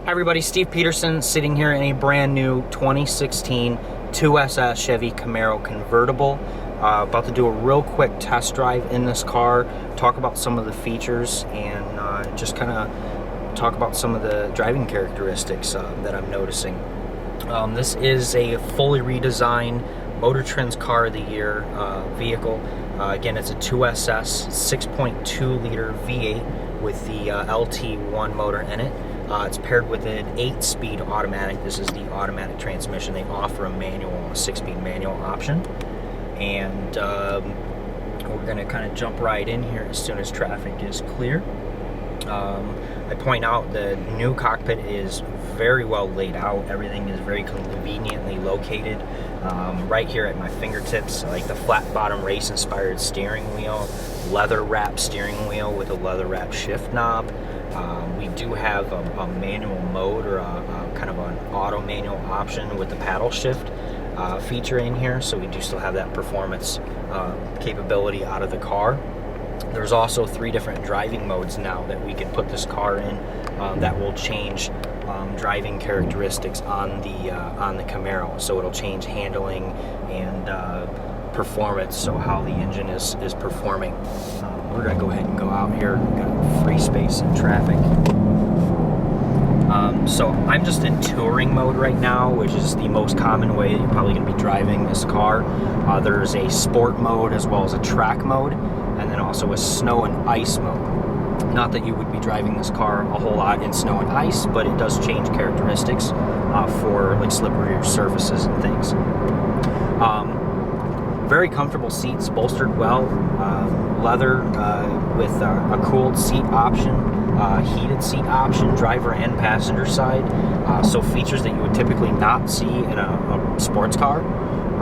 Hi everybody, Steve Peterson sitting here in a brand new 2016 2SS Chevy Camaro Convertible. About to do a real quick test drive in this car, talk about some of the features, and just kind of talk about some of the driving characteristics that I'm noticing. This is a fully redesigned Motor Trend's Car of the Year vehicle. Again, it's a 2SS 6.2 liter V8 with the LT1 motor in it. It's paired with an 8-speed automatic. This is the automatic transmission. They offer a 6-speed manual option. And we're going to kind of jump right in here as soon as traffic is clear. I point out the new cockpit is very well laid out. Everything is very conveniently located right here at my fingertips, like the flat bottom race inspired steering wheel, leather wrap steering wheel with a leather wrap shift knob. We do have a manual mode, or a kind of an auto manual option with the paddle shift feature in here, so we do still have that performance capability out of the car. There's also 3 different driving modes now that we can put this car in that will change driving characteristics on the Camaro. So it'll change handling and performance, so how the engine is performing. We're going to go ahead and go out here. We've got free space and traffic. So I'm just in touring mode right now, which is the most common way you're probably going to be driving this car. There's a sport mode as well as a track mode, and then also a snow and ice mode. Not that you would be driving this car a whole lot in snow and ice, but it does change characteristics for like slipperier surfaces and things. Very comfortable seats, bolstered well, leather with a cooled seat option, heated seat option, driver and passenger side. So features that you would typically not see in a sports car.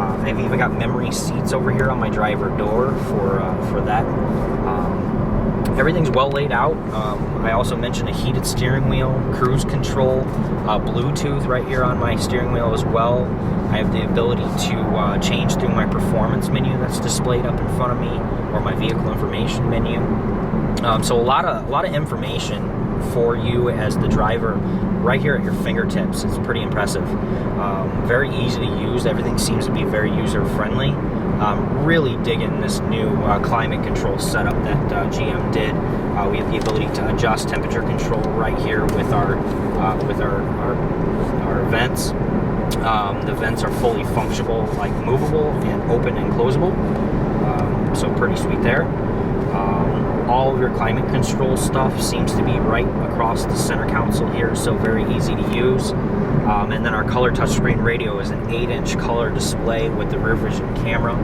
I've even got memory seats over here on my driver door for that. Everything's well laid out. I also mentioned a heated steering wheel, cruise control, Bluetooth right here on my steering wheel as well. I have the ability to change through my performance menu that's displayed up in front of me, or my vehicle information menu. So a lot of information for you as the driver right here at your fingertips. It's pretty impressive. Very easy to use. Everything seems to be very user friendly. Really digging this new climate control setup that GM did. We have the ability to adjust temperature control right here with our vents. The vents are fully functional, like movable and open and closable. So pretty sweet there. All of your climate control stuff seems to be right across the center console here, so very easy to use. And then our color touchscreen radio is an 8-inch color display with the rear vision camera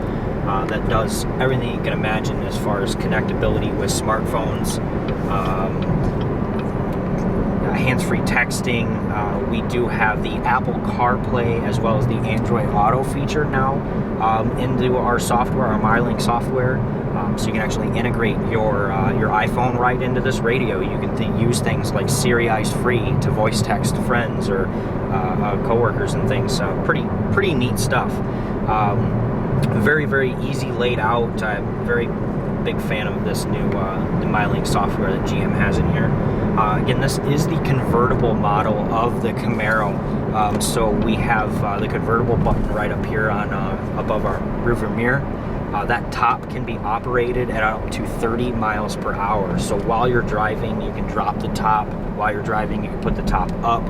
that does everything you can imagine as far as connectability with smartphones, hands-free texting. We do have the Apple CarPlay as well as the Android Auto feature now into our software, our MyLink software. So you can actually integrate your iPhone right into this radio. You can use things like Siri Eyes Free to voice text friends or coworkers and things. Pretty neat stuff. Very, very easy laid out. I'm a very big fan of this new the MyLink software that GM has in here. Again, this is the convertible model of the Camaro. So we have the convertible button right up here on above our rearview mirror. That top can be operated at up to 30 miles per hour. So while you're driving, you can drop the top. While you're driving, you can put the top up.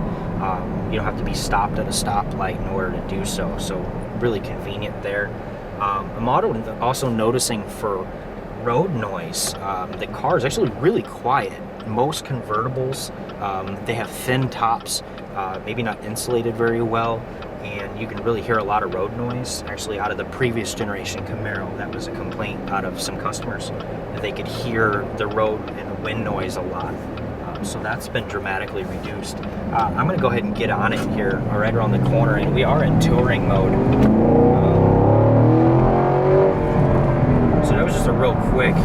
You don't have to be stopped at a stoplight in order to do so. So really convenient there. I'm also noticing for road noise, the car is actually really quiet. Most convertibles, they have thin tops, maybe not insulated very well, and you can really hear a lot of road noise. Actually, out of the previous generation Camaro, that was a complaint out of some customers, that they could hear the road and the wind noise a lot. So that's been dramatically reduced. I'm going to go ahead and get on it here, right around the corner, and we are in touring mode. So that was just a real quick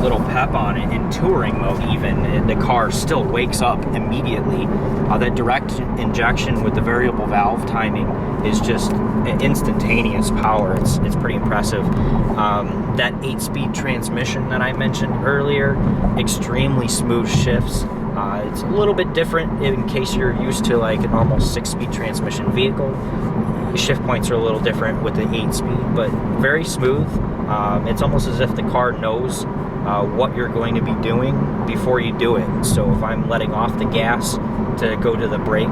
little pep on it. In touring mode even, the car still wakes up immediately. That direct injection with the variable valve timing is just instantaneous power. It's pretty impressive. That 8-speed transmission that I mentioned earlier, extremely smooth shifts. It's a little bit different in case you're used to like a normal 6-speed transmission vehicle. The shift points are a little different with the 8-speed, but very smooth. It's almost as if the car knows what you're going to be doing before you do it. So if I'm letting off the gas to go to the brake,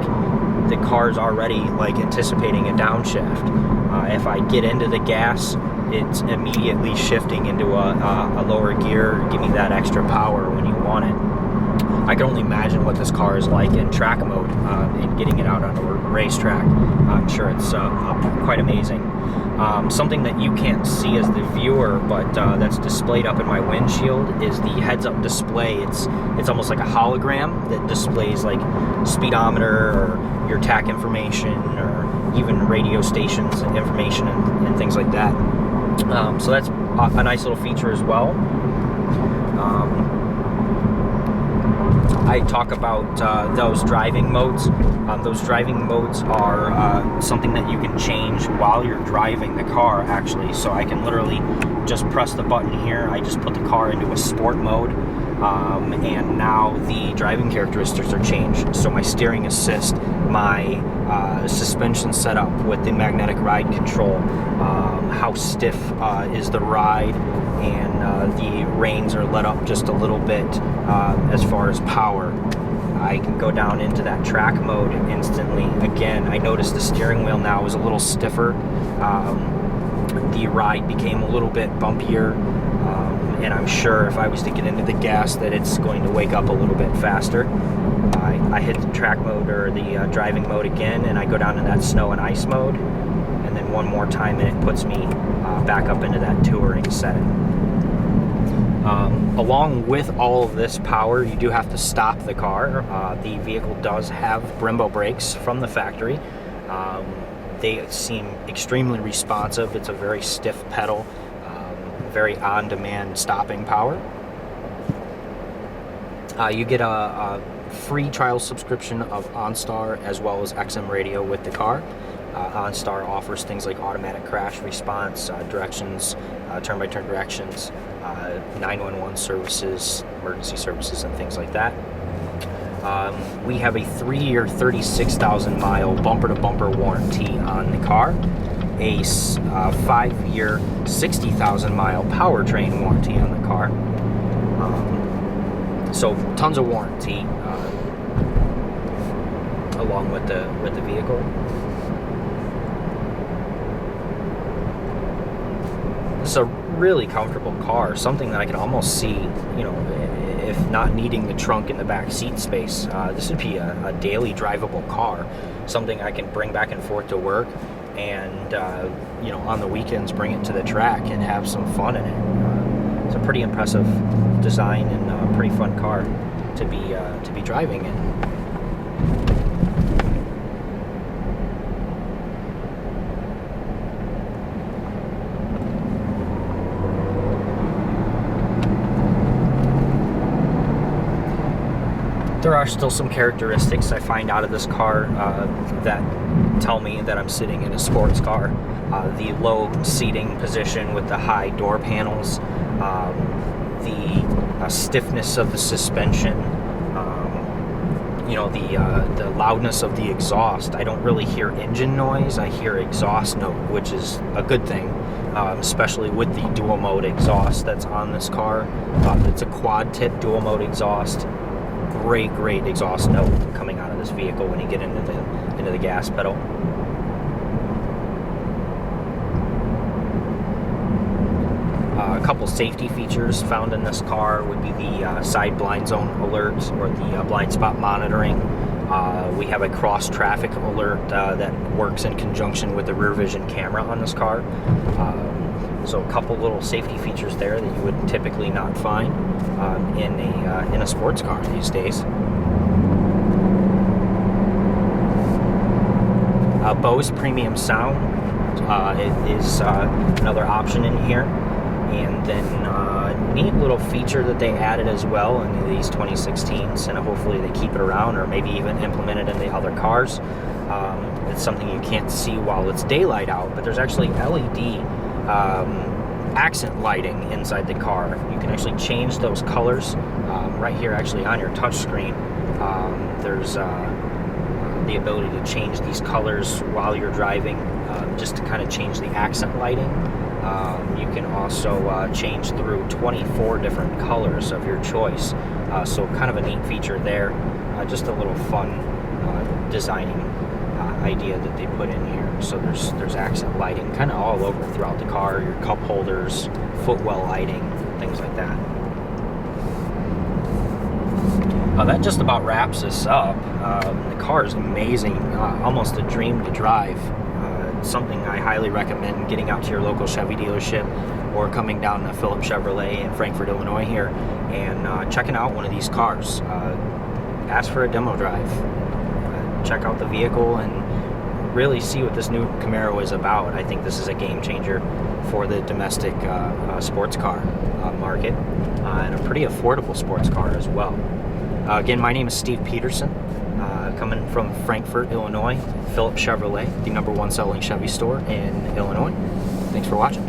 the car's already like anticipating a downshift. If I get into the gas, it's immediately shifting into a lower gear, give me that extra power when you want it. I can only imagine what this car is like in track mode and getting it out on a racetrack. I'm sure it's quite amazing. Something that you can't see as the viewer, but that's displayed up in my windshield, is the heads-up display. It's almost like a hologram that displays like speedometer or your tack information, or even radio stations and information and things like that. So that's a nice little feature as well. I talk about those driving modes. Those driving modes are something that you can change while you're driving the car, actually. So I can literally just press the button here. I just put the car into a sport mode, and now the driving characteristics are changed. So my steering assist, my suspension setup with the magnetic ride control, how stiff is the ride, and the reins are let up just a little bit as far as power. I can go down into that track mode instantly. Again, I noticed the steering wheel now is a little stiffer. The ride became a little bit bumpier, and I'm sure if I was to get into the gas that it's going to wake up a little bit faster. I hit the track mode or the driving mode again, and I go down to that snow and ice mode, and then one more time and it puts me back up into that touring setting. Along with all of this power, you do have to stop the car. The vehicle does have Brembo brakes from the factory. They seem extremely responsive. It's a very stiff pedal, very on-demand stopping power. You get a free trial subscription of OnStar as well as XM radio with the car. OnStar offers things like automatic crash response, directions, turn-by-turn directions, 911 services, emergency services, and things like that. We have a 3-year, 36,000-mile bumper-to-bumper warranty on the car, a 5-year, 60,000-mile powertrain warranty on the car. So tons of warranty along with the vehicle. This is a really comfortable car, something that I can almost see, you know, if not needing the trunk in the back seat space. This would be a daily drivable car, something I can bring back and forth to work, and you know, on the weekends bring it to the track and have some fun in it. It's a pretty impressive design and a pretty fun car to be driving in. There are still some characteristics I find out of this car that tell me that I'm sitting in a sports car. The low seating position with the high door panels, the stiffness of the suspension, you know, the loudness of the exhaust. I don't really hear engine noise, I hear exhaust note, which is a good thing, especially with the dual mode exhaust that's on this car. It's a quad tip dual mode exhaust. Great exhaust note coming out of this vehicle when you get into the gas pedal. A couple safety features found in this car would be the side blind zone alert, or the blind spot monitoring. We have a cross traffic alert that works in conjunction with the rear vision camera on this car. So a couple little safety features there that you would typically not find in a sports car these days. Bose premium sound is another option in here, and then neat little feature that they added as well in these 2016s, and hopefully they keep it around or maybe even implement it in the other cars. It's something you can't see while it's daylight out, but there's actually LED accent lighting inside the car. You can actually change those colors right here actually on your touch screen. There's the ability to change these colors while you're driving, just to kind of change the accent lighting. You can also change through 24 different colors of your choice, so kind of a neat feature there. Just a little fun designing idea that they put in here. So there's accent lighting kind of all over throughout the car, your cup holders, footwell lighting, things like that. That just about wraps this up. The car is amazing, almost a dream to drive. Something I highly recommend getting out to your local Chevy dealership or coming down to Phillips Chevrolet in Frankfort, Illinois here and checking out one of these cars. Ask for a demo drive. Check out the vehicle and really see what this new Camaro is about. I think this is a game changer for the domestic sports car market, and a pretty affordable sports car as well. Again, my name is Steve Peterson, coming from Frankfort, Illinois, Phillips Chevrolet, the #1 selling Chevy store in Illinois. Thanks for watching.